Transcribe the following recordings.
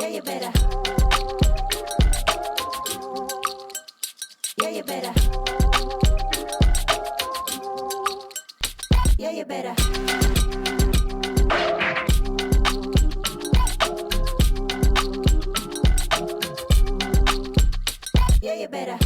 Yeah, you better. Yeah, you better. Yeah, you better. Yeah, you better.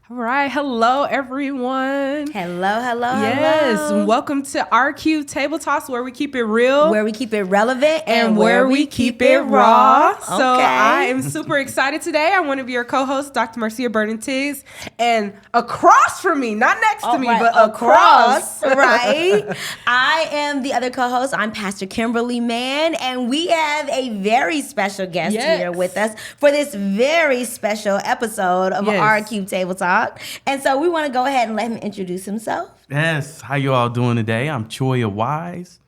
All right. Hello, everyone. Hello. Yes. Welcome to RQ Table Talks, where we keep it real. Where we keep it relevant and where we keep it raw. Okay. So I am super excited today. I'm one of your co-hosts, Dr. Marcia Burton-Tiggs. And across from me, not next to me, but across. Right. I am the other co-host. I'm Pastor Kimberly Mann. And we have a very special guest here with us for this very special episode of RQ Table Talk. And so we want to go ahead and let him introduce himself. Yes, how you all doing today? I'm Choya Wise.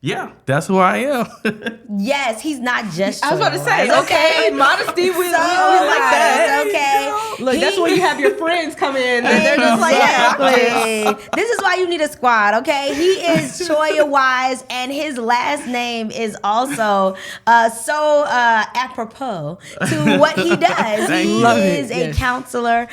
Yeah, that's who I am. Yes, he's not just. I was about to say, Choya, okay, modesty, we like that. Okay, Look, that's when you have your friends come in and they're just like, exactly. This is why you need a squad, okay? He is Choya Wise, and his last name is also so apropos to what he does. He is a counselor.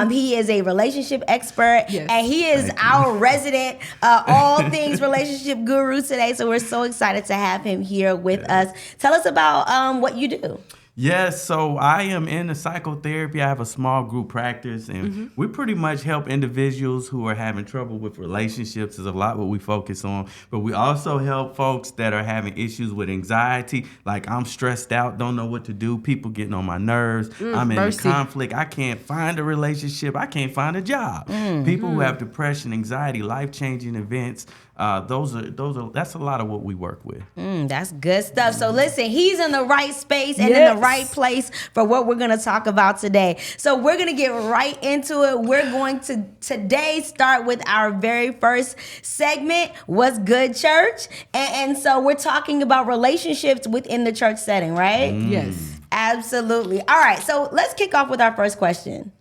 He is a relationship expert, and he is our resident all things relationship guru today. So we're so excited to have him here with us. Tell us about what you do. Yes, so I am in the psychotherapy. I have a small group practice, and we pretty much help individuals who are having trouble with relationships is a lot what we focus on. But we also help folks that are having issues with anxiety, like I'm stressed out, don't know what to do, people getting on my nerves, I'm in conflict, I can't find a relationship, I can't find a job. People who have depression, anxiety, life-changing events, that's a lot of what we work with. That's good stuff. So listen, he's in the right space and in the right place for what we're going to talk about today. So we're going to get right into it. We're going to today start with our very first segment, What's Good Church? And so we're talking about relationships within the church setting, right? Yes. Absolutely. All right. So let's kick off with our first question.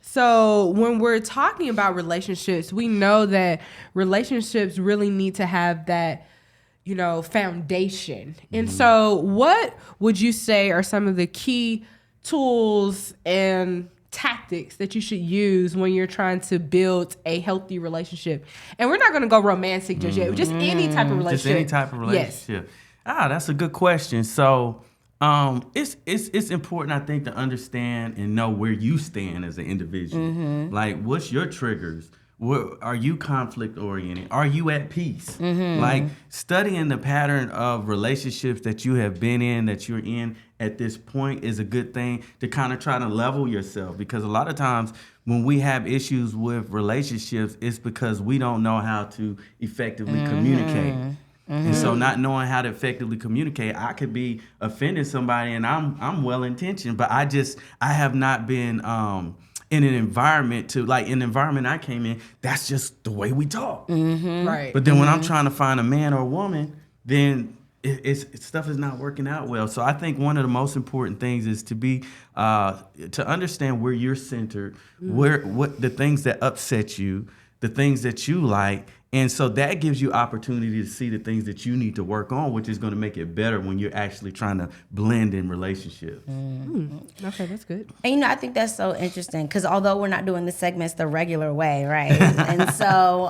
So when we're talking about relationships, we know that relationships really need to have that, foundation. And so what would you say are some of the key tools and tactics that you should use when you're trying to build a healthy relationship? And we're not going to go romantic just yet, just any type of relationship. Just any type of relationship. Yes. That's a good question. So it's important, I think, to understand and know where you stand as an individual. Like, what's your triggers? Are you conflict oriented? Are you at peace? Like, studying the pattern of relationships that you have been in, that you're in at this point is a good thing to kind of try to level yourself. Because a lot of times when we have issues with relationships, it's because we don't know how to effectively communicate. And so not knowing how to effectively communicate, I could be offending somebody and I'm well-intentioned, but I have not been in an environment I came in, that's just the way we talk. Right. But then when I'm trying to find a man or a woman, then stuff is not working out well. So I think one of the most important things is to be to understand where you're centered, what the things that upset you, the things that you like. And so that gives you opportunity to see the things that you need to work on, which is going to make it better when you're actually trying to blend in relationships. Okay, that's good. And I think that's so interesting because although we're not doing the segments the regular way, right? And so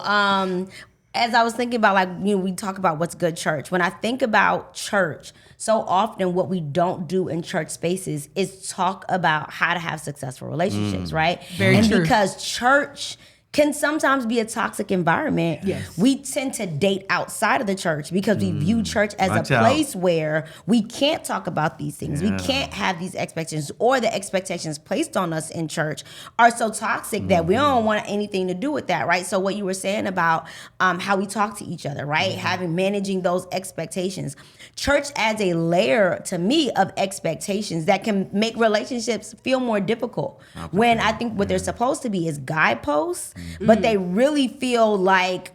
as I was thinking about, we talk about what's good church. When I think about church, so often what we don't do in church spaces is talk about how to have successful relationships, right? Very true. Because church can sometimes be a toxic environment. Yes. We tend to date outside of the church because we view church as a place where we can't talk about these things. We can't have these expectations, or the expectations placed on us in church are so toxic that we don't want anything to do with that, right? So what you were saying about how we talk to each other, right? Managing those expectations. Church adds a layer to me of expectations that can make relationships feel more difficult. When I think what they're supposed to be is guideposts, but they really feel like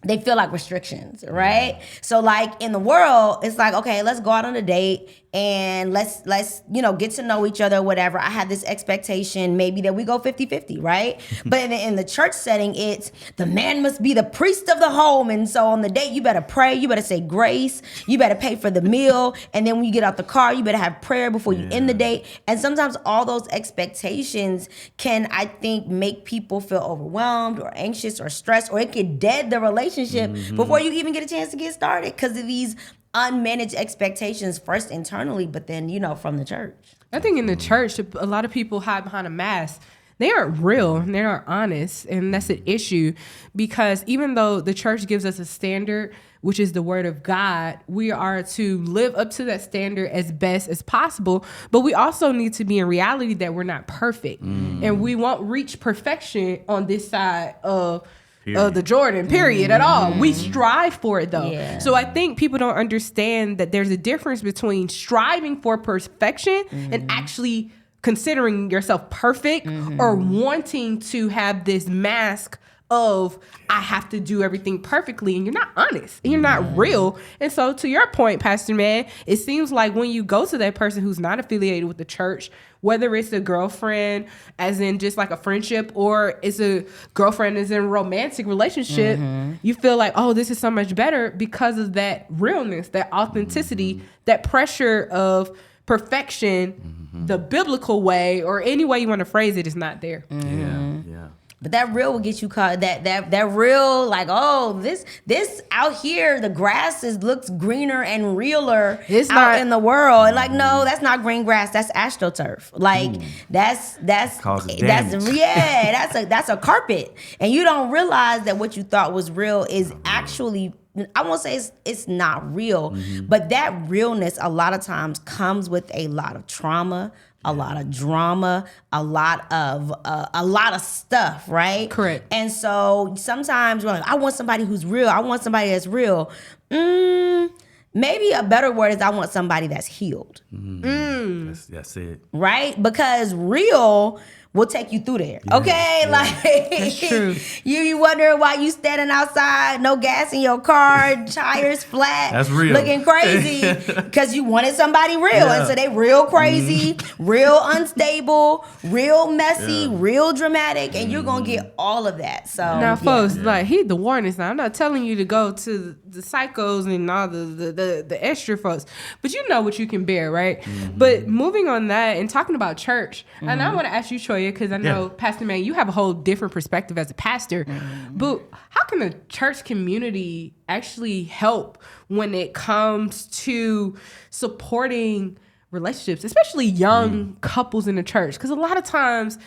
they feel like restrictions, right? So like in the world, it's like, okay, let's go out on a date and let's get to know each other, whatever. I have this expectation maybe that we go 50-50, right? But in the church setting, it's the man must be the priest of the home. And so on the date, you better pray, you better say grace, you better pay for the meal. And then when you get out the car, you better have prayer before you end the date. And sometimes all those expectations can, I think, make people feel overwhelmed or anxious or stressed, or it could dead the relationship before you even get a chance to get started because of these unmanaged expectations, first internally, but then, from the church. I think in the church, a lot of people hide behind a mask. They aren't real and they aren't honest. And that's an issue because even though the church gives us a standard, which is the word of God, we are to live up to that standard as best as possible. But we also need to be in reality that we're not perfect. And we won't reach perfection on this side of the Jordan, period, at all. We strive for it, though. Yeah. So I think people don't understand that there's a difference between striving for perfection and actually considering yourself perfect or wanting to have this mask of I have to do everything perfectly, and you're not honest and you're not real. And so to your point, Pastor Man, it seems like when you go to that person who's not affiliated with the church, whether it's a girlfriend as in just like a friendship or it's a girlfriend as in a romantic relationship, you feel like, oh, this is so much better because of that realness, that authenticity, that pressure of perfection, the biblical way or any way you want to phrase it is not there. Yeah. But that real will get you caught. That real, like, oh, this out here, the grass looks greener and realer out in the world. And like, no, that's not green grass. That's AstroTurf. Like that's a carpet. And you don't realize that what you thought was real is actually, I won't say it's not real, but that realness a lot of times comes with a lot of trauma, a lot of drama, a lot of stuff, right? Correct. And so sometimes we're like, I want somebody who's real. I want somebody that's real. Maybe a better word is I want somebody that's healed. That's it. Right? Because real will take you through there. Okay? Like, that's true. You wondering why you standing outside, no gas in your car, tires flat. That's real. Looking crazy because you wanted somebody real. Yeah. And so they real crazy, real unstable, real messy, real dramatic, and you're going to get all of that. So now, folks, like, heed the warning sign. I'm not telling you to go to the psychos and all the extra folks, but you know what you can bear, right? But moving on that and talking about church, and I want to ask you, Choya, because I know, Pastor Man, you have a whole different perspective as a pastor, but how can the church community actually help when it comes to supporting relationships, especially young couples in the church? Because a lot of times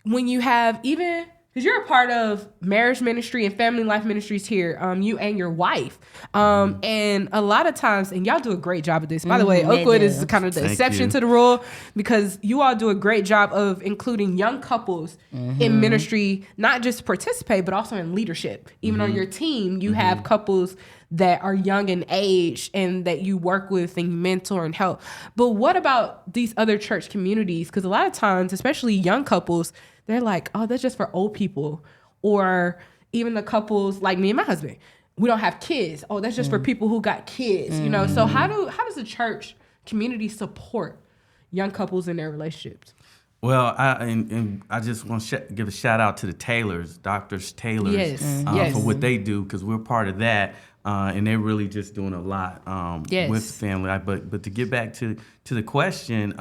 when you have even... because you're a part of marriage ministry and family life ministries here, you and your wife. And a lot of times, and y'all do a great job of this. By the way, Oakwood is kind of the exception to the rule because you all do a great job of including young couples in ministry, not just to participate, but also in leadership. Even on your team, you have couples that are young in age and that you work with and you mentor and help. But what about these other church communities? Because a lot of times, especially young couples, they're like, oh, that's just for old people. Or even the couples like me and my husband, we don't have kids. Oh, that's just for people who got kids, you know? So how does the church community support young couples in their relationships? Well, I just want to give a shout out to the Taylors, Doctors Taylors, for what they do, because we're part of that. And they're really just doing a lot with family. But to get back to the question,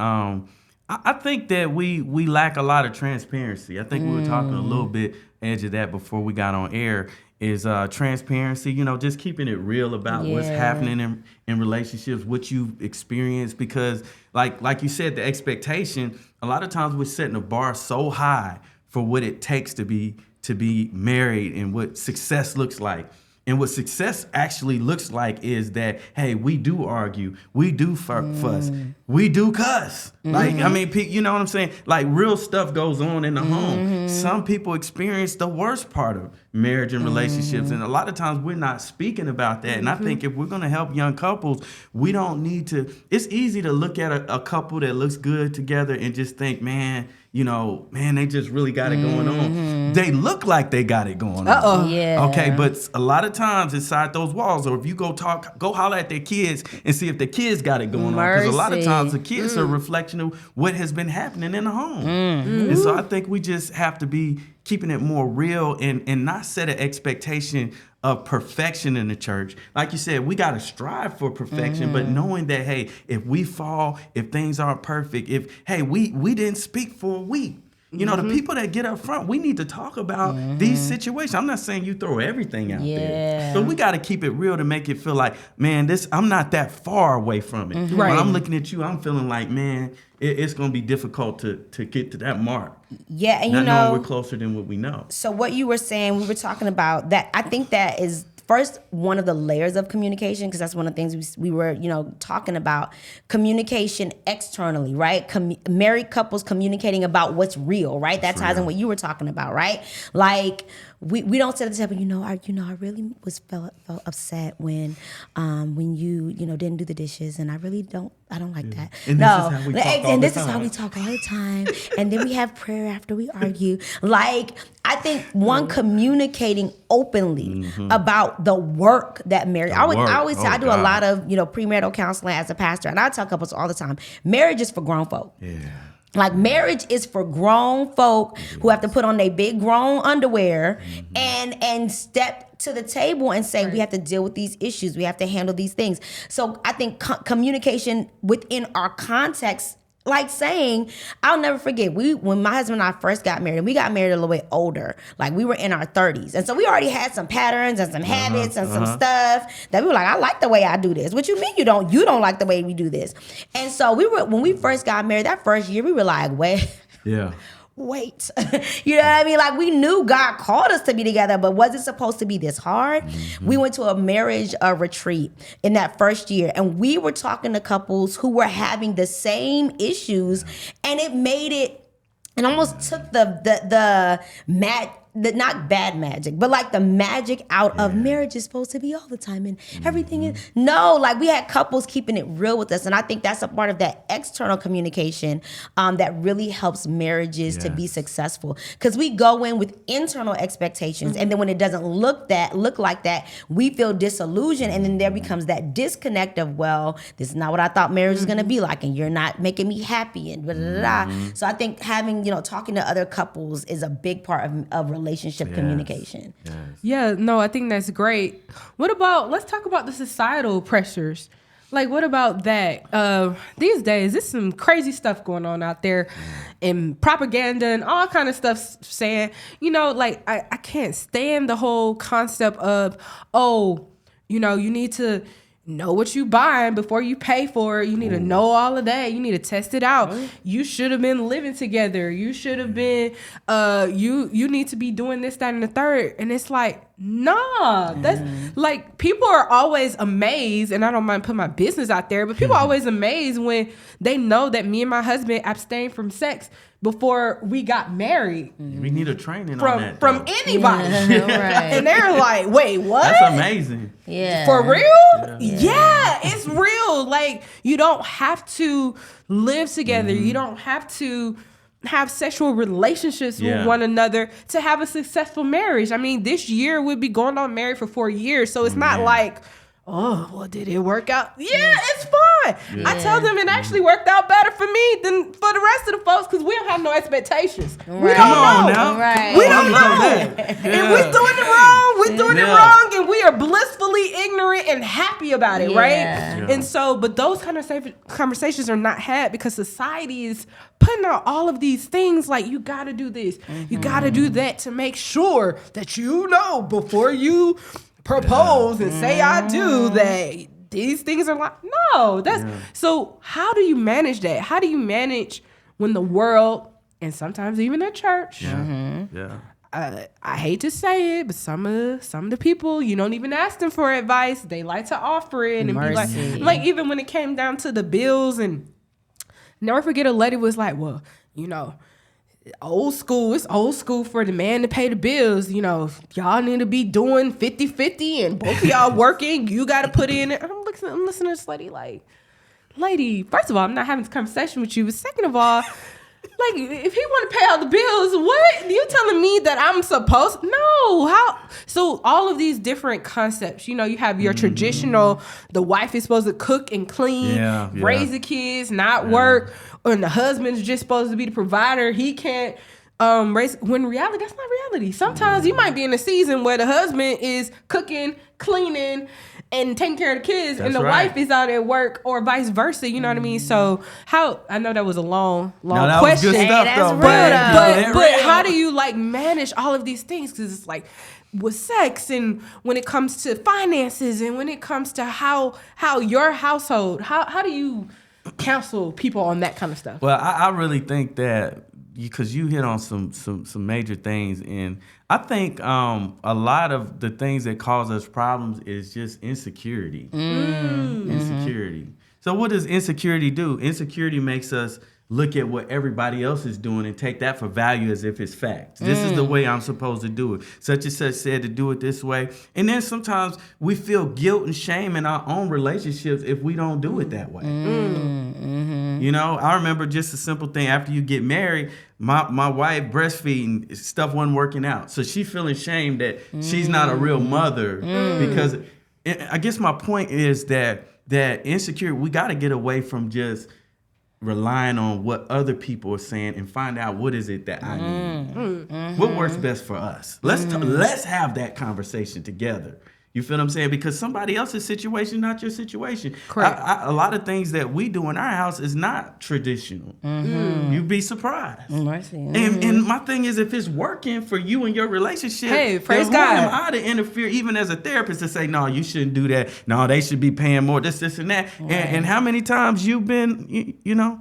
I think that we lack a lot of transparency. I think we were talking a little bit edge of that before we got on air, is transparency, just keeping it real about what's happening in relationships, what you've experienced. Because like you said, the expectation, a lot of times we're setting a bar so high for what it takes to be married and what success looks like. And what success actually looks like is that, hey, we do argue, we do fuss, we do cuss. Like, I mean, you know what I'm saying? Like, real stuff goes on in the home. Some people experience the worst part of marriage and relationships. And a lot of times we're not speaking about that. And I think if we're going to help young couples, we don't need to. It's easy to look at a couple that looks good together and just think, man, they just really got it going on. They look like they got it going on. Yeah. Okay, but a lot of times inside those walls, or if you go holler at their kids and see if their kids got it going on. Because a lot of times the kids are a reflection of what has been happening in the home. And so I think we just have to be keeping it more real and not set an expectation of perfection in the church. Like you said, we got to strive for perfection, but knowing that, hey, if we fall, if things aren't perfect, we didn't speak for a week. The people that get up front, we need to talk about these situations. I'm not saying you throw everything out there. But we got to keep it real to make it feel like, man, I'm not that far away from it. Right. When I'm looking at you, I'm feeling like, man, it's going to be difficult to get to that mark. Yeah, and not knowing we're closer than what we know. So what you were saying, we were talking about that. I think that is first one of the layers of communication, because that's one of the things we were talking about. Communication externally, right? Married couples communicating about what's real, right? That ties in what you were talking about, right? Like we don't sit at the table. I really felt upset when you didn't do the dishes, and I don't like that. And this is how we talk all the time. And then we have prayer after we argue. Like, I think communicating openly about the work that marriage. I always say I do a lot of premarital counseling as a pastor, and I tell couples all the time, marriage is for grown folk. Yeah. Like, marriage is for grown folk who have to put on their big grown underwear and step to the table and say, we have to deal with these issues. We have to handle these things. So I think communication within our context, like saying, I'll never forget, when my husband and I first got married, and we got married a little bit older, like we were in our 30s. And so we already had some patterns and some habits and some stuff that we were like, I like the way I do this. What you mean you don't like the way we do this? And so when we first got married, that first year, we were like, wait. You know what I mean? Like, we knew God called us to be together, but was it supposed to be this hard? We went to a marriage retreat in that first year, and we were talking to couples who were having the same issues, and it almost took the not bad magic, but like the magic out of marriage is supposed to be all the time and everything is like we had couples keeping it real with us. And I think that's a part of that external communication that really helps marriages to be successful, because we go in with internal expectations, and then when it doesn't look like that, we feel disillusioned, and then there becomes that disconnect of, well, this is not what I thought marriage was going to be like, and you're not making me happy, and blah, blah, blah. So I think having talking to other couples is a big part of relationship communication. Yeah, no, I think that's great. Let's talk about the societal pressures. Like, what about that? These days, there's some crazy stuff going on out there, and propaganda and all kind of stuff saying, I can't stand the whole concept of, you need to know what you buying before you pay for it. You need to know all of that. You need to test it out. Right. You should have been living together. You should have been, you need to be doing this, that, and the third. And it's like, nah, that's like, people are always amazed, and I don't mind putting my business out there, but people are always amazed when they know that me and my husband abstained from sex before we got married. We need a training on that. From anybody. Right. And they're like, wait, what? That's amazing. Yeah. For real? Yeah, it's real. Like, you don't have to live together. You don't have to have sexual relationships with one another to have a successful marriage. I mean, this year we'll be going on married for 4 years. So it's not like, oh, well, did it work out? Yeah, it's fine. Yeah. I tell them it actually worked out better for me than for the rest of the folks, because we don't have no expectations. Right. We don't know. Right. We don't know. And we're doing it wrong. We're doing it wrong, and we are blissfully ignorant and happy about it, right? Yeah. And so, but those kind of conversations are not had because society is putting out all of these things like, you got to do this, you got to do that to make sure that before you propose and say I do, that these things are like, no, so how do you manage that? How do you manage when the world, and sometimes even the church, I hate to say it, but some of the people, you don't even ask them for advice, they like to offer it and be like even when it came down to the bills, and never forget a lady was like, well, old school. It's old school for the man to pay the bills. You know, y'all need to be doing 50-50 and both of y'all working. You got to put in it. I'm listening to this lady, first of all, I'm not having this conversation with you. But second of all, like, if he want to pay all the bills, what? You telling me that I'm supposed? No. How? So all of these different concepts, you know, you have your traditional, the wife is supposed to cook and clean, raise the kids, not work, and the husband's just supposed to be the provider. He can't raise, when in reality, that's not reality. Sometimes you might be in a season where the husband is cooking, cleaning, and taking care of the kids, and the wife is out at work, or vice versa. You know what I mean? So I know that was a long that question. Was good stuff, though, but how do you like manage all of these things? Because it's like with sex, and when it comes to finances, and when it comes to how your household, how do you counsel people on that kind of stuff? Well, I really think that, because you hit on some major things, and I think a lot of the things that cause us problems is just insecurity. Insecurity. So what does insecurity do? Insecurity makes us look at what everybody else is doing and take that for value as if it's fact. This is the way I'm supposed to do it. Such and such said to do it this way. And then sometimes we feel guilt and shame in our own relationships if we don't do it that way. You know, I remember just a simple thing. After you get married, my wife breastfeeding, stuff wasn't working out. So she feeling shame that she's not a real mother. Because I guess my point is that insecurity, we got to get away from just relying on what other people are saying and find out what is it that I need. What works best for us? Let's have that conversation together. You feel what I'm saying? Because somebody else's situation, not your situation. Correct. A lot of things that we do in our house is not traditional. You'd be surprised. And my thing is, if it's working for you and your relationship, hey, praise then God. who am I to interfere, even as a therapist, to say, no, you shouldn't do that. No, they should be paying more, this, and that. And how many times you've been, you know,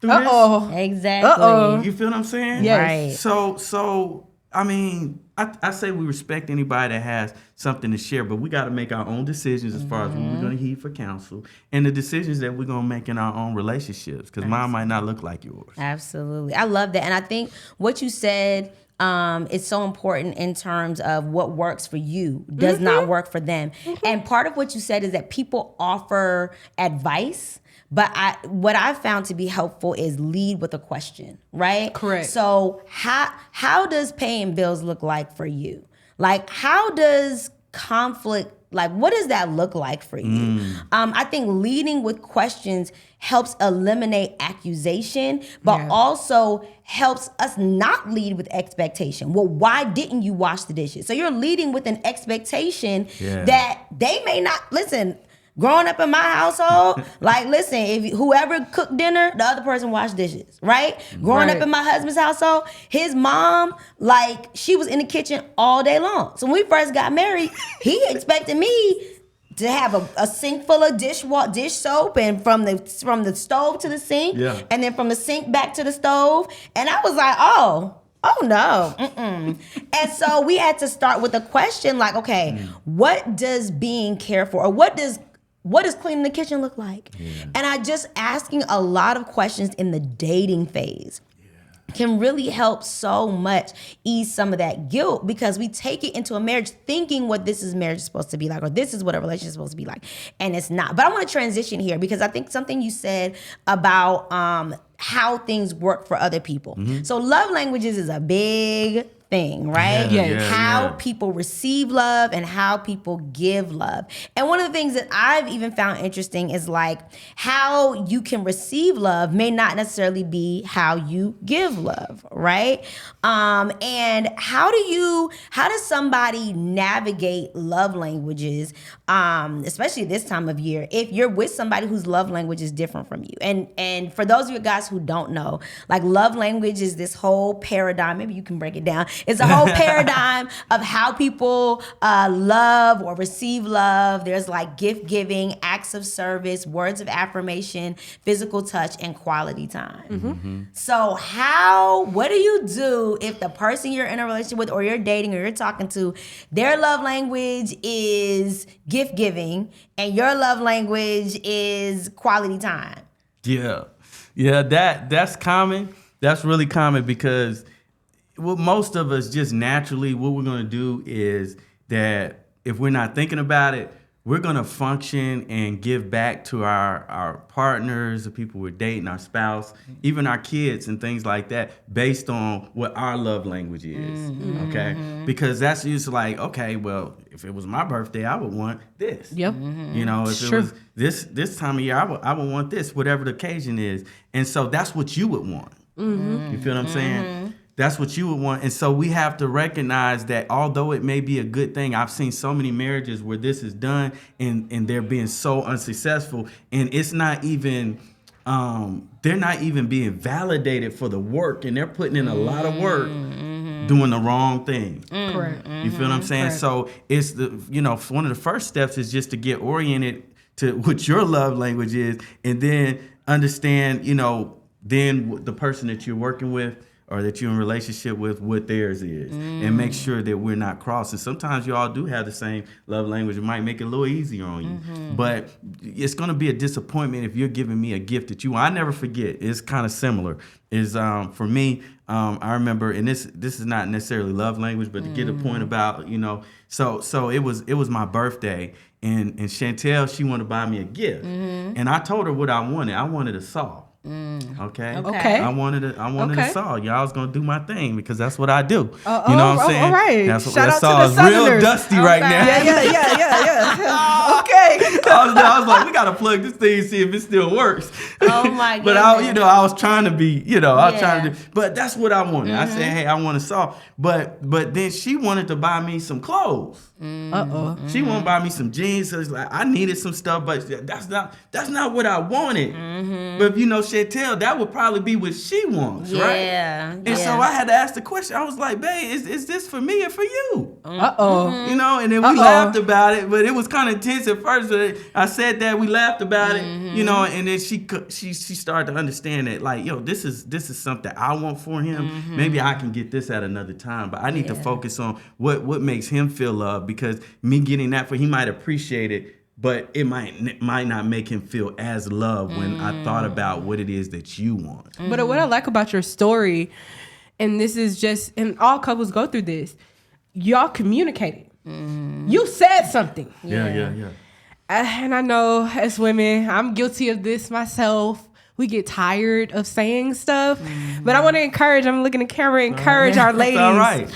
through this? Exactly. You feel what I'm saying? Yes. Right. So I mean, I say we respect anybody that has something to share, but we got to make our own decisions as far as what we're going to heed for counsel and the decisions that we're going to make in our own relationships, because mine might not look like yours. Absolutely. I love that. And I think what you said is so important in terms of what works for you does not work for them. And part of what you said is that people offer advice, but what I've found to be helpful is lead with a question, right? Correct. So how does paying bills look like for you? Like, how does conflict, like, what does that look like for you? I think leading with questions helps eliminate accusation, but also helps us not lead with expectation. Well, why didn't you wash the dishes? So you're leading with an expectation that they may not, listen, growing up in my household, like, listen, if whoever cooked dinner, the other person washed dishes, right? Growing up in my husband's household, his mom, like, she was in the kitchen all day long. So when we first got married, he expected me to have a sink full of dish soap, and from the stove to the sink, and then from the sink back to the stove. And I was like, oh no. And so we had to start with a question like, okay, what does being cared for, or what does cleaning the kitchen look like? And I just asking a lot of questions in the dating phase can really help so much ease some of that guilt, because we take it into a marriage thinking what this is marriage is supposed to be like, or this is what a relationship is supposed to be like, and it's not. But I want to transition here, because I think something you said about how things work for other people. So love languages is a big thing, right? How people receive love and how people give love. And one of the things that I've even found interesting is like how you can receive love may not necessarily be how you give love, right? And how does somebody navigate love languages, especially this time of year, if you're with somebody whose love language is different from you? And for those of you guys who don't know, like, love language is this whole paradigm. Maybe you can break it down. It's a whole paradigm of how people love or receive love. There's like gift giving, acts of service, words of affirmation, physical touch, and quality time. So what do you do if the person you're in a relationship with, or you're dating, or you're talking to, their love language is gift giving and your love language is quality time? Yeah, that's common. That's really common because well, most of us just naturally, what we're going to do is that if we're not thinking about it, we're going to function and give back to our partners, the people we're dating, our spouse, even our kids and things like that based on what our love language is, okay? Because that's just like, okay, well, if it was my birthday, I would want this. Yep. You know, if it was this time of year, I would want this, whatever the occasion is. And so that's what you would want. You feel what I'm saying? That's what you would want. And so we have to recognize that although it may be a good thing, I've seen so many marriages where this is done and they're being so unsuccessful, and it's not even, they're not even being validated for the work, and they're putting in a lot of work doing the wrong thing. Correct. You feel what I'm saying? Correct. So it's one of the first steps is just to get oriented to what your love language is, and then understand, then the person that you're working with or that you're in a relationship with, what theirs is, and make sure that we're not crossing. Sometimes you all do have the same love language. It might make it a little easier on you, but it's going to be a disappointment if you're giving me a gift that you want. I never forget. It's kind of similar. Is for me, I remember, and this is not necessarily love language, but to get a point about, so it was my birthday, and Chantel, she wanted to buy me a gift, and I told her what I wanted. I wanted a saw. Okay. I wanted a saw. Y'all was gonna do my thing because that's what I do. You know what I'm saying? All right. That's Shout out saw to the is real Southerners. dusty right now. Yeah. Okay. I was like, we gotta plug this thing and see if it still works. Oh my But I was trying to be, I was trying to do. But that's what I wanted. I said, hey, I want a saw. But then she wanted to buy me some clothes. She wanted to buy me some jeans. So it's like I needed some stuff, but that's not what I wanted. But Chantel, that would probably be what she wants, right? And so I had to ask the question. I was like, babe, is this for me or for you? And then we laughed about it, but it was kind of intense at first. But I said that we laughed about it, and then she started to understand that, like, this is something I want for him. Maybe I can get this at another time, but I need to focus on what makes him feel loved, because me getting that he might appreciate it, but it might not make him feel as loved when I thought about what it is that you want. But what I like about your story, and this is just, and all couples go through this, y'all communicated. You said something. Yeah. And I know as women, I'm guilty of this myself. We get tired of saying stuff. But I want to encourage, I'm looking at the camera, encourage our ladies. All right.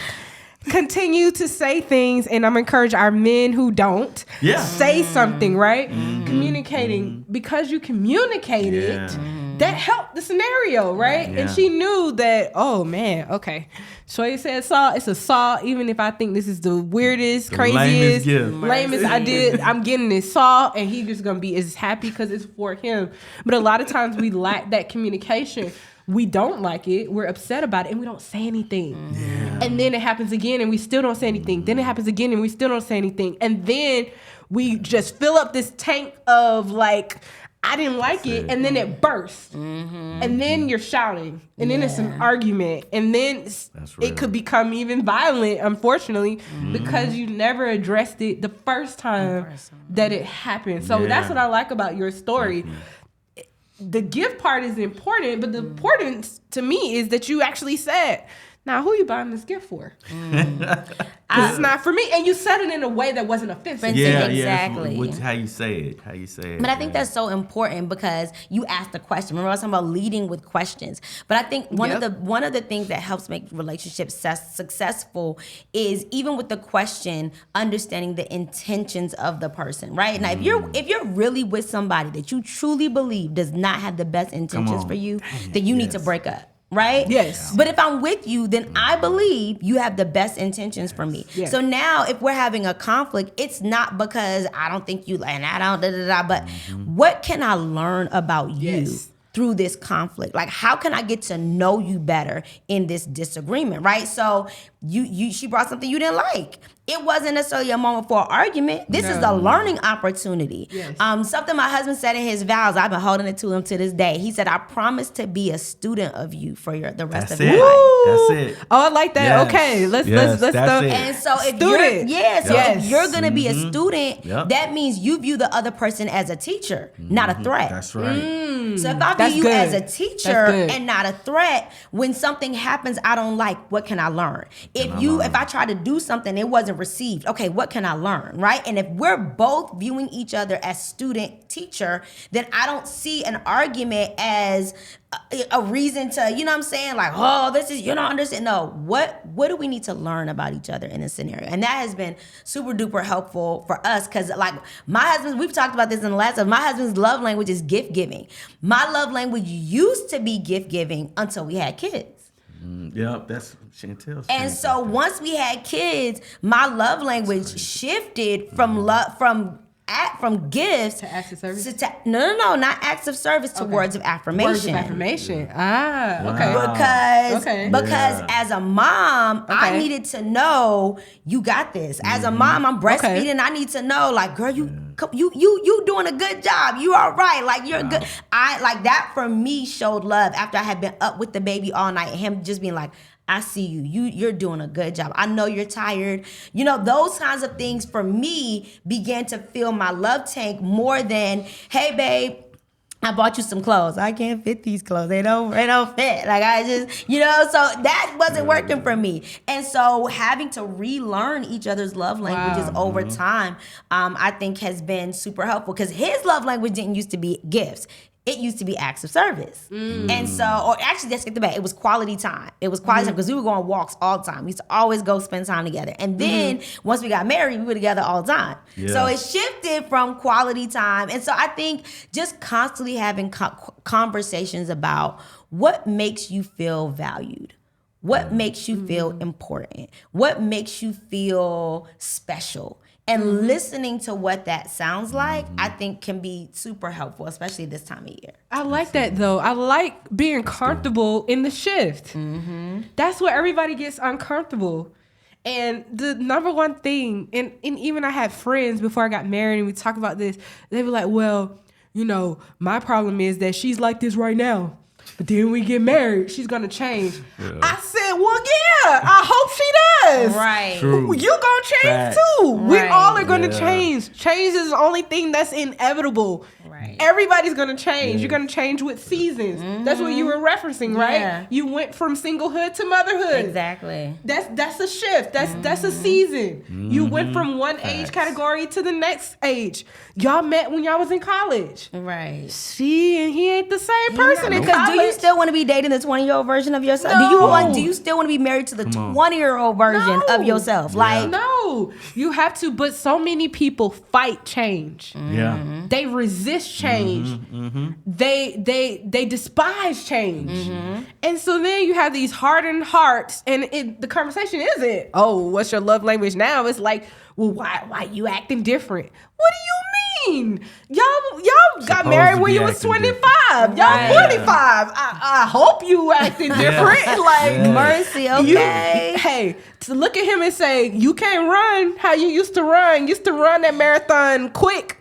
Continue to say things, and I'm encourage our men who don't say something, right? Communicating, because you communicated, that helped the scenario, right? And she knew that, oh man, okay. Choya said saw, it's a saw, even if I think this is the weirdest, craziest, lamest I did, I'm getting this saw, and he just gonna be as happy because it's for him. But a lot of times we lack that communication. We don't like it, we're upset about it, and we don't say anything. And then it happens again, and we still don't say anything. Then it happens again, and we still don't say anything. And then we just fill up this tank of, like, I didn't like it, and then it bursts. And then you're shouting, and then it's an argument, and then it could become even violent, unfortunately, because you never addressed it the first time that it happened. So that's what I like about your story. The gift part is important, but the importance to me is that you actually said, now who you buying this gift for? Because it's not for me. And you said it in a way that wasn't offensive. Exactly. How you say it. But I think that's so important because you asked the question. Remember I was talking about leading with questions. But I think one of the things that helps make relationships successful is, even with the question, understanding the intentions of the person, right? Now, if you're really with somebody that you truly believe does not have the best intentions for you, then you need to break up. Right? Yes. But if I'm with you, then I believe you have the best intentions for me. Yes. So now if we're having a conflict, it's not because I don't think you, and I don't, but what can I learn about you through this conflict? Like, how can I get to know you better in this disagreement, right? So she brought something you didn't like. It wasn't necessarily a moment for an argument. This is a learning opportunity. Yes. Something my husband said in his vows, I've been holding it to him to this day. He said, I promise to be a student of you for the rest of your life. That's it. Oh, I like that. Yes. Okay, let's And so if you're going to be a student, that means you view the other person as a teacher, not a threat. That's right. So if I you good. as a That's teacher good. and not a threat. When something happens I don't like, what can I learn? If I try to do something, it wasn't received. Okay, what can I learn, right? And if we're both viewing each other as student teacher, then I don't see an argument as a reason to, you know what I'm saying? Like, oh, this is, you don't understand. No, what do we need to learn about each other in this scenario? And that has been super duper helpful for us because, like, my husband, we've talked about this in the last episode, my husband's love language is gift giving. My love language used to be gift giving until we had kids. Yep, that's Chantel's. And so once we had kids, my love language shifted from gifts To acts of service? No, not acts of service to words of affirmation. Words of affirmation. Ah, Wow. okay. Because Yeah. as a mom, I Okay. needed to know you got this. As a mom, I'm breastfeeding. I need to know, like, girl, you doing a good job. You are right. Like, you're good. I like that for me showed love after I had been up with the baby all night. Him just being like, I see you. You're doing a good job. I know you're tired. You know, those kinds of things for me began to fill my love tank more than, hey, babe, I bought you some clothes. I can't fit these clothes. They don't fit. Like, I just, you know, so that wasn't working for me. And so having to relearn each other's love languages over time, I think has been super helpful because his love language didn't used to be gifts. It used to be acts of service. And so, or actually, let's get the back. It was quality time. It was quality time because we were going on walks all the time. We used to always go spend time together. And then once we got married, we were together all the time. Yeah. So it shifted from quality time. And so I think just constantly having conversations about what makes you feel valued. What makes you feel important? What makes you feel special? And listening to what that sounds like, I think can be super helpful, especially this time of year. I like that though. I like being comfortable in the shift. That's where everybody gets uncomfortable. And the number one thing, and even I had friends before I got married and we talk about this, they were like, well, you know, my problem is that she's like this right now. But then we get married, she's gonna change. Yeah. I said, well, yeah, I hope she does. Right. True. You gonna change Facts. too. We Right. all are gonna change. Change is the only thing that's inevitable. Right. Everybody's gonna change. You're gonna change with seasons. That's what you were referencing, right? Yeah. You went from singlehood to motherhood. Exactly. That's a shift. That's a season. You went from one age category to the next age. Y'all met when y'all was in college. Right. See, and he ain't the same person in Because college. do you still want to be dating the 20-year-old version of yourself? No. Do you still want to be married to the Come on. 20-year-old version of yourself? Like, No, you have to. But so many people fight change. Yeah. They resist change. They despise change. And so then you have these hardened hearts, and the conversation isn't, oh, what's your love language now? It's like, well, why you acting different? What do you mean? Y'all got Supposed married to when be you was acting 25. different. Y'all Right. 45. I hope you acting different. Like, mercy, okay. Hey, to look at him and say, you can't run how you used to run. Used to run that marathon quick.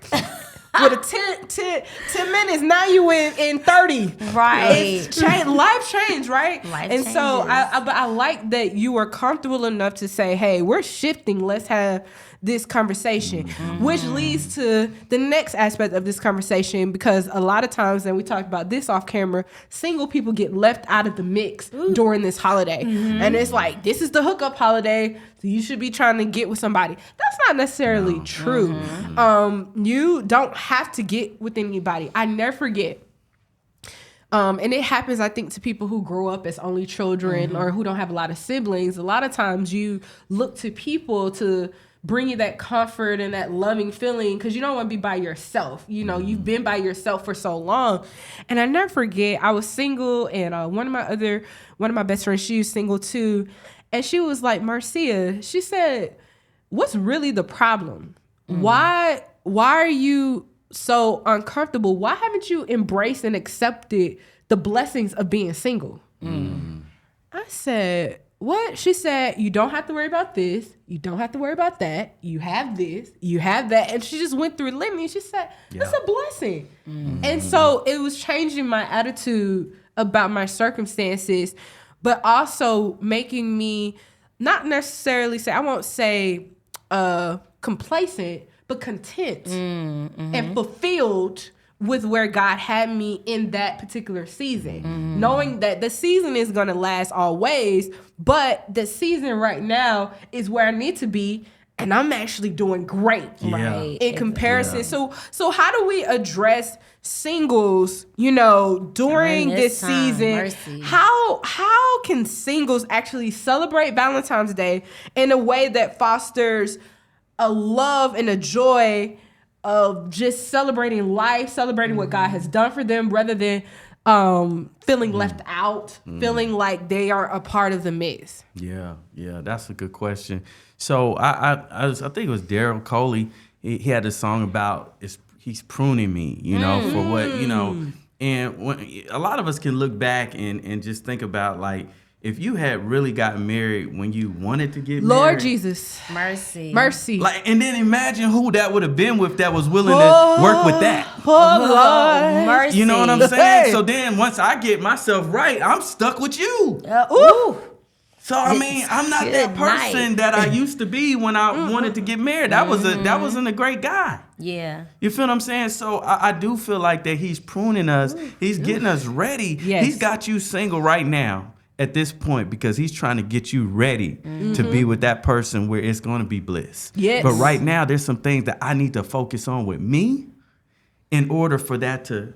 With a 10 minutes, now you in 30. Right. It's life change, right? Life and so changes. but I like that you are comfortable enough to say, hey, we're shifting. Let's have this conversation, which leads to the next aspect of this conversation, because a lot of times, and we talked about this off camera, single people get left out of the mix during this holiday. And it's like, this is the hookup holiday, so you should be trying to get with somebody. That's not necessarily true. You don't have to get with anybody. I never forget. And it happens, I think, to people who grow up as only children or who don't have a lot of siblings. A lot of times you look to people to bring you that comfort and that loving feeling, because you don't want to be by yourself. You know, you've been by yourself for so long. And I never forget, I was single, and one of my best friends, she was single too. And she was like, Marcia, she said, what's really the problem? Why are you so uncomfortable? Why haven't you embraced and accepted the blessings of being single? I said, what? She said, you don't have to worry about this. You don't have to worry about that. You have this. You have that. And she just went through a litany. She said, that's a blessing. And so it was changing my attitude about my circumstances, but also making me not necessarily say, I won't say complacent, but content and fulfilled with where God had me in that particular season, knowing that the season is going to last always, but the season right now is where I need to be, and I'm actually doing great, Right. in comparison. So how do we address singles, during this time? season? Mercy. How can singles actually celebrate Valentine's Day in a way that fosters a love and a joy of just celebrating life, celebrating what God has done for them, rather than feeling left out, feeling like they are a part of the mix? Yeah, that's a good question. So I think it was Daryl Coley. He had this song about he's pruning me, for what, and a lot of us can look back and just think about, like, if you had really gotten married when you wanted to get married. Lord Jesus. Mercy. Like, and then imagine who that would have been with that was willing to work with that. Oh, Lord. Mercy. You know what I'm saying? Hey. So then once I get myself right, I'm stuck with you. Ooh. So I mean, I'm not that Good person night. that I used to be when I wanted to get married. That wasn't a great guy. Yeah. You feel what I'm saying? So I do feel like that he's pruning us. He's getting us ready. Yes. He's got you single right now at this point because he's trying to get you ready to be with that person where it's going to be bliss. Yes. But right now, there's some things that I need to focus on with me in order for that to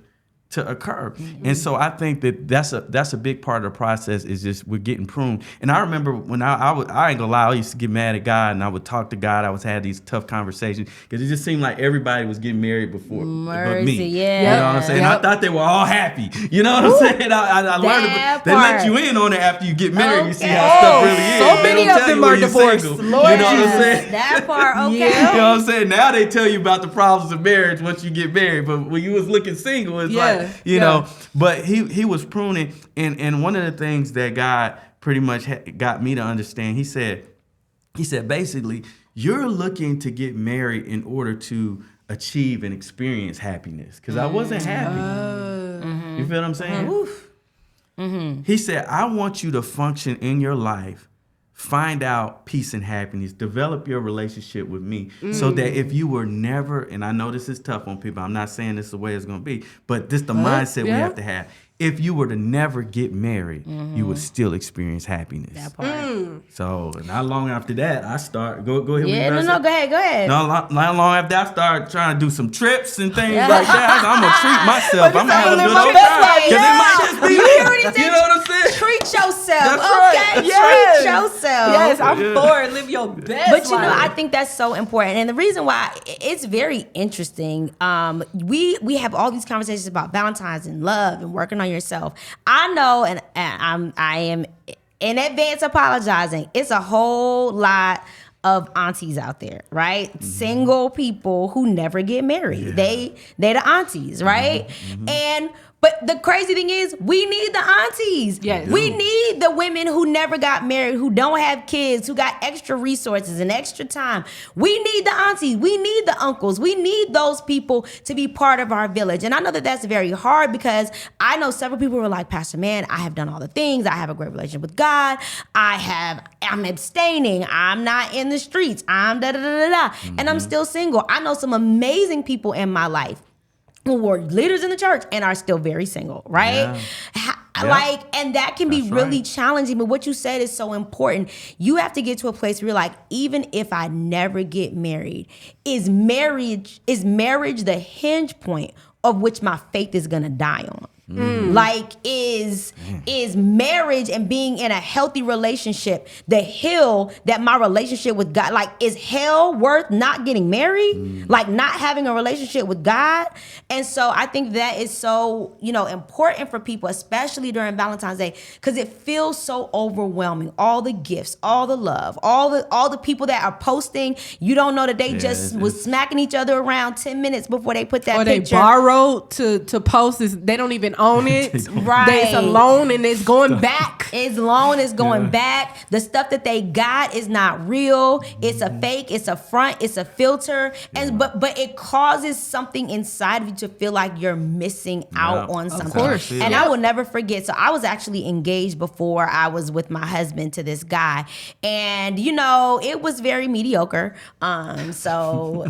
occur. And so I think that that's a big part of the process, is just we're getting pruned. And I remember when I ain't gonna lie, I used to get mad at God, and I would talk to God. I was had these tough conversations because it just seemed like everybody was getting married before but me. Yeah. You know what I'm saying? Yep. I thought they were all happy. You know what I'm saying? I learned That they let part. you in on it after you get married. You see Okay. how stuff really is. So They many don't of tell them you are when you're divorced. single. Lord You know what I'm Jesus. saying? That part, okay. Yeah. You know what I'm saying? Now they tell you about the problems of marriage once you get married. But when you was looking single, it's like, you know. But he was pruning. And one of the things that God pretty much got me to understand, he said basically, you're looking to get married in order to achieve and experience happiness. Because I wasn't happy. You feel what I'm saying? He said, I want you to function in your life, find out peace and happiness, develop your relationship with me, so that if you were never, and I know this is tough on people, I'm not saying this is the way it's going to be, but this is the mindset we have to have. If you were to never get married, you would still experience happiness. That part. So not long after that, I start, go ahead. Yeah, no, go ahead. Not long after that, I started trying to do some trips and things like that. I'm going to treat myself. I'm going to have a good old time. Because it might just be me. You know what I'm saying? Treat yourself. That's right. Okay, Yes. treat yourself. Yes, I'm for it. Live your best But life. I think that's so important, and the reason why it's very interesting. We have all these conversations about Valentine's and love and working on yourself. I know, and I am in advance apologizing. It's a whole lot of aunties out there, right? Single people who never get married. They the aunties, right? But the crazy thing is, we need the aunties. Yes. We need the women who never got married, who don't have kids, who got extra resources and extra time. We need the aunties. We need the uncles. We need those people to be part of our village. And I know that that's very hard, because I know several people who are like, Pastor, man, I have done all the things. I have a great relationship with God. I'm abstaining. I'm not in the streets. I'm da-da-da-da-da. And I'm still single. I know some amazing people in my life who were leaders in the church and are still very single, right? And that can be really challenging. But what you said is so important. You have to get to a place where you're like, even if I never get married, is marriage the hinge point of which my faith is gonna die on? Like, is marriage and being in a healthy relationship the hill that my relationship with God, like, is hell worth not getting married? Like, not having a relationship with God? And so I think that is so, important for people, especially during Valentine's Day, because it feels so overwhelming. All the gifts, all the love, all the people that are posting, you don't know that they just was smacking each other around 10 minutes before they put that or picture. they borrowed to post this. They don't even own it. Right. There's a loan and it's going back. It's loan is going back. The stuff that they got is not real. It's a fake. It's a front. It's a filter. And but it causes something inside of you to feel like you're missing out on something. Of course. And I will never forget. So I was actually engaged before I was with my husband to this guy, and it was very mediocre. So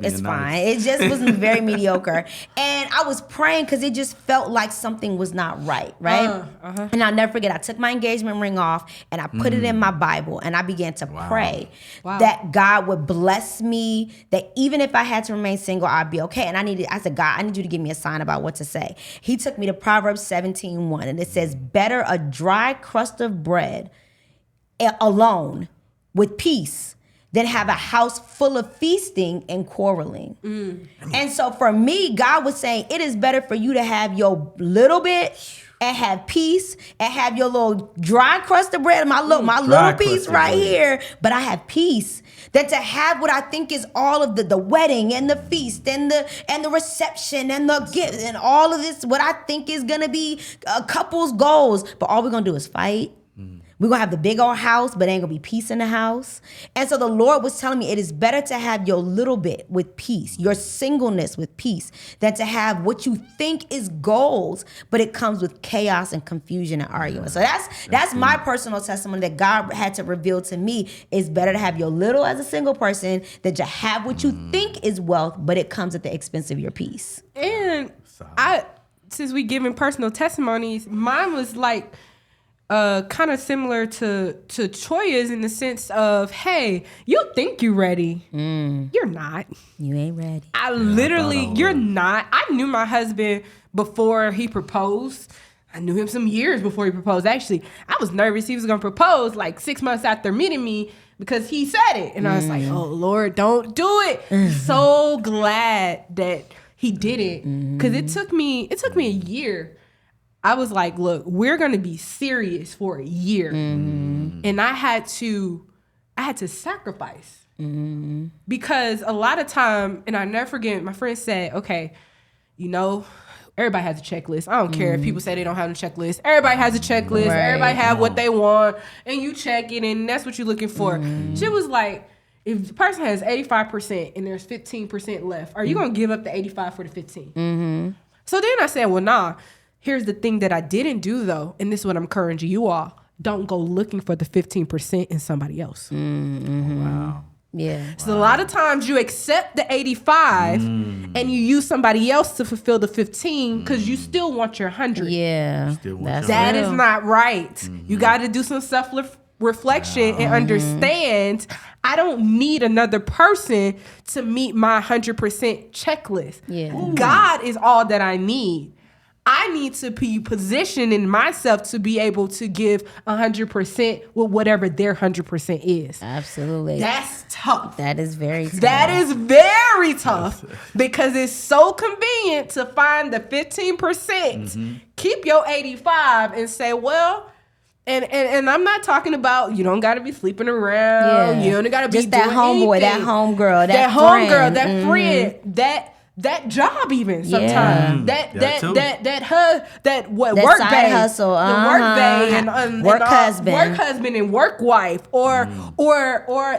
it's fine. It just was very mediocre, and I was praying because it just felt like something was not right. And I'll never forget. I took my engagement ring off and I put it in my Bible, and I began to pray that God would bless me. That even if I had to remain single, I'd be okay. And I said, God, I need you to give me a sign about what to say. He took me to Proverbs 17:1, and it says, "Better a dry crust of bread alone with peace than have a house full of feasting and quarreling." And so for me, God was saying, it is better for you to have your little bit and have peace and have your little dry crust of bread, my little piece right here, but I have peace, than to have what I think is all of the wedding and the feast and the reception and the gift and all of this, what I think is gonna be a couple's goals, but all we're gonna do is fight. We're going to have the big old house, but ain't going to be peace in the house. And so the Lord was telling me it is better to have your little bit with peace, your singleness with peace, than to have what you think is goals, but it comes with chaos and confusion and argument. So that's my personal testimony that God had to reveal to me. It's better to have your little as a single person than to have what you think is wealth, but it comes at the expense of your peace. And since we giving personal testimonies, mine was like, kind of similar to Choya's in the sense of, hey, you think you're ready. You're not. You ain't ready. You're not. I knew my husband before he proposed. I knew him some years before he proposed. Actually, I was nervous he was going to propose like 6 months after meeting me because he said it. And I was like, oh, Lord, don't do it. So glad that he did it because it took me a year. I was like, look, we're going to be serious for a year. And I had to sacrifice. Because a lot of time, and I never forget, my friend said, okay, everybody has a checklist. I don't care if people say they don't have a checklist. Everybody has a checklist. Right. Everybody have what they want. And you check it, and that's what you're looking for. She was like, if the person has 85% and there's 15% left, are you going to give up the 85 for the 15? So then I said, well, nah. Here's the thing that I didn't do, though, and this is what I'm encouraging you all. Don't go looking for the 15% in somebody else. Wow. Yeah. So a lot of times you accept the 85 and you use somebody else to fulfill the 15 because you still want your 100. Yeah. That is not right. You got to do some self-reflection and understand I don't need another person to meet my 100% checklist. Yeah. God is all that I need. I need to be positioned in myself to be able to give 100% with whatever their 100% is. Absolutely. That's tough. That is very tough. That is very tough because it's so convenient to find the 15%, keep your 85 and say, well, and I'm not talking about you don't got to be sleeping around. You don't got to be just that homeboy, that homegirl, that friend, that job even sometimes that work side bae, hustle, the work bae and work husband and work wife or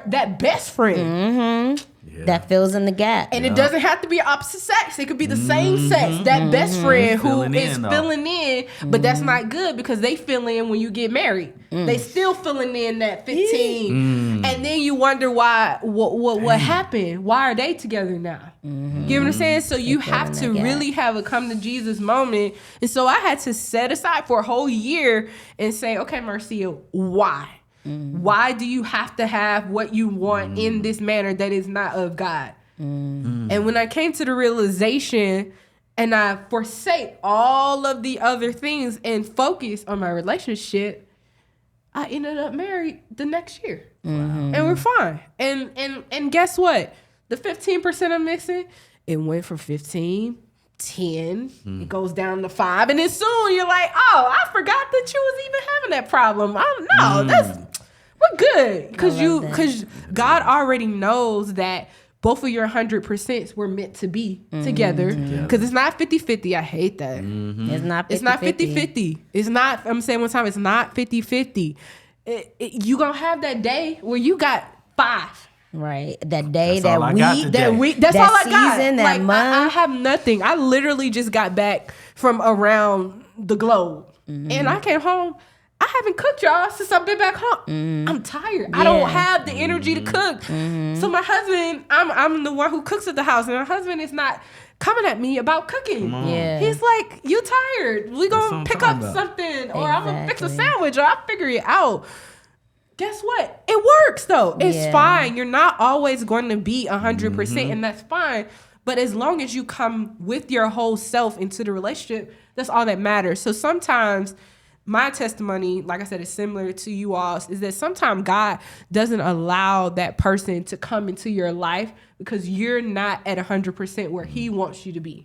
that best friend that fills in the gap. And it doesn't have to be opposite sex. It could be the same sex. That best friend who is filling in, but that's not good because they fill in when you get married. They still filling in that 15. And then you wonder why, what happened? Why are they together now? You know what I'm saying? So you have to really have a come to Jesus moment. And so I had to set aside for a whole year and say, okay, Marcia, why? Why do you have to have what you want in this manner that is not of God? And when I came to the realization and I forsake all of the other things and focus on my relationship, I ended up married the next year. And we're fine. And guess what? The 15% I'm missing, it went from 15, 10, it goes down to 5, and then soon you're like, oh, I forgot that you was even having that problem. We're good because God already knows that both of your 100% were meant to be together. Because it's not 50-50. I hate that. It's not 50-50. It's not 50-50. It's not, I'm saying one time, it's not 50-50. You gonna have that day where you got 5. Right. That day, That's that week. That's that all I got. season, that like, month. I have nothing. I literally just got back from around the globe. And I came home. I haven't cooked, y'all, since I've been back home. I'm tired. I don't have the energy to cook. So my husband, I'm the one who cooks at the house, and my husband is not coming at me about cooking. Yeah. He's like, you tired. We gonna pick up something, or I'm gonna fix a sandwich, or I'll figure it out. Guess what? It works though. It's fine. You're not always going to be 100%, and that's fine. But as long as you come with your whole self into the relationship, that's all that matters. So sometimes my testimony, like I said, is similar to you all's, is that sometimes God doesn't allow that person to come into your life because you're not at 100% where he wants you to be.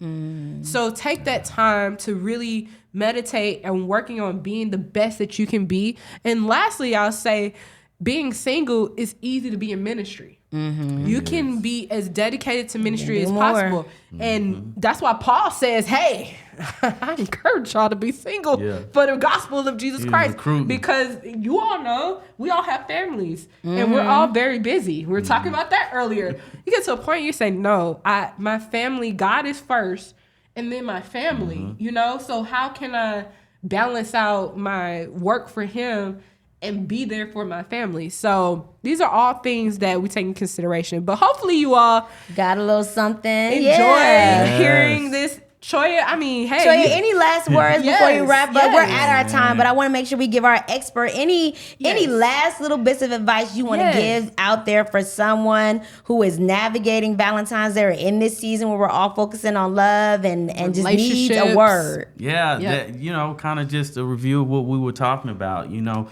So take that time to really meditate and working on being the best that you can be. And lastly, I'll say being single is easy to be in ministry. You can be as dedicated to ministry as possible. And that's why Paul says, hey, I encourage y'all to be single for the gospel of Jesus Christ. Because you all know we all have families and we're all very busy. We were talking about that earlier. You get to a point you say, no, my family, God is first, and then my family, you know? So how can I balance out my work for him and be there for my family? So these are all things that we take in consideration. But hopefully you all got a little something. Enjoy hearing this. Choya, I mean, hey. Choya, any last words before you wrap up? We're at our time, but I want to make sure we give our expert any last little bits of advice you want to give out there for someone who is navigating Valentine's Day or in this season where we're all focusing on love and just needs a word. That, you know, kind of just a review of what we were talking about, you know.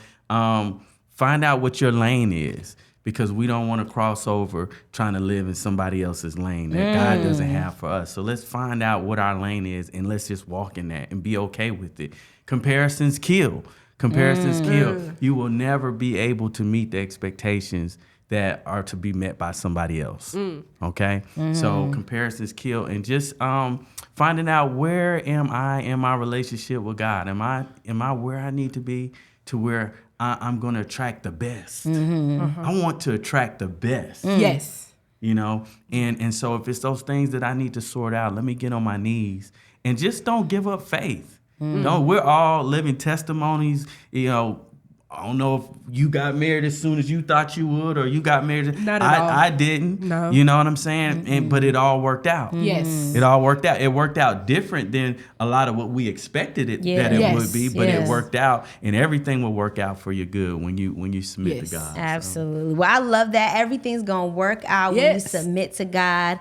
Find out what your lane is, because we don't want to cross over trying to live in somebody else's lane that God doesn't have for us. So let's find out what our lane is, and let's just walk in that and be okay with it. Comparisons kill. Kill. You will never be able to meet the expectations that are to be met by somebody else. Okay? So comparisons kill, and just finding out, where am I in my relationship with God? Am I where I need to be, to where I'm going to attract the best? I want to attract the best. Yes. You know, and so if it's those things that I need to sort out, let me get on my knees and just don't give up faith. No, we're all living testimonies. You know, I don't know if you got married as soon as you thought you would, or you got married. Not at all. I didn't. No. You know what I'm saying? But it all worked out. Yes. It all worked out. It worked out different than a lot of what we expected that it would be, but it worked out, and everything will work out for your good when you submit to God. Absolutely. So. Well, I love that. Everything's gonna work out when you submit to God.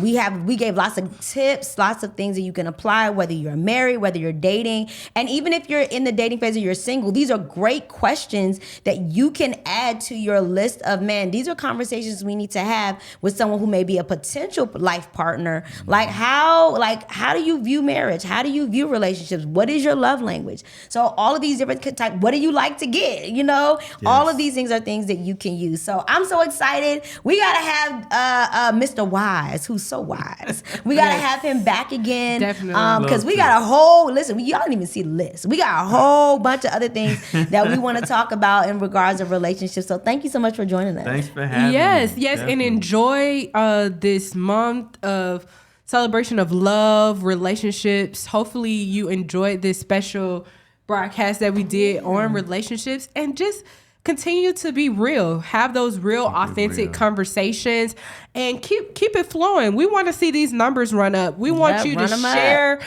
We gave lots of tips, lots of things that you can apply, whether you're married, whether you're dating, and even if you're in the dating phase or you're single. These are great questions that you can add to your list of, these are conversations we need to have with someone who may be a potential life partner. Like how do you view marriage? How do you view relationships? What is your love language? So all of these different types, what do you like to get? You know, all of these things are things that you can use. So I'm so excited. We got to have Mr. Wise, who's so wise. We got to have him back again. Definitely. Because we got a whole, y'all didn't even see the list. We got a whole bunch of other things that we want to talk about in regards of relationships. So thank you so much for joining us. Thanks for having me. Yes, Definitely. and enjoy this month of celebration of love, relationships. Hopefully you enjoyed this special broadcast that we did on relationships, and just continue to be real. Have those real, authentic conversations, and keep it flowing. We want to see these numbers run up. We want you to share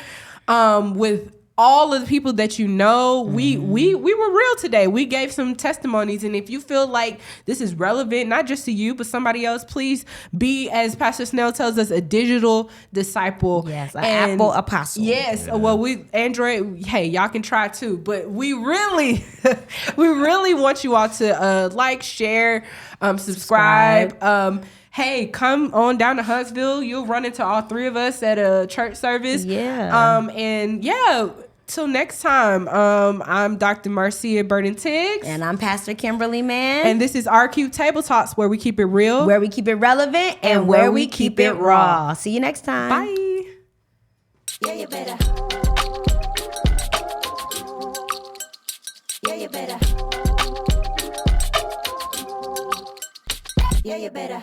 with all of the people that you know. We were real today. We gave some testimonies, and if you feel like this is relevant, not just to you, but somebody else, please be, as Pastor Snell tells us, a digital disciple. Yes, an Apple apostle. Yes. Well, Android, hey, y'all can try too, but we really want you all to like, share, subscribe. Hey, come on down to Huntsville. You'll run into all three of us at a church service. Till next time, I'm Dr. Marcia Burton-Tiggs. And I'm Pastor Kimberly Mann. And this is RQ Table Talks, where we keep it real, where we keep it relevant, and where we keep it raw. See you next time. Bye. Yeah, you better. Yeah, you better. Yeah, you better.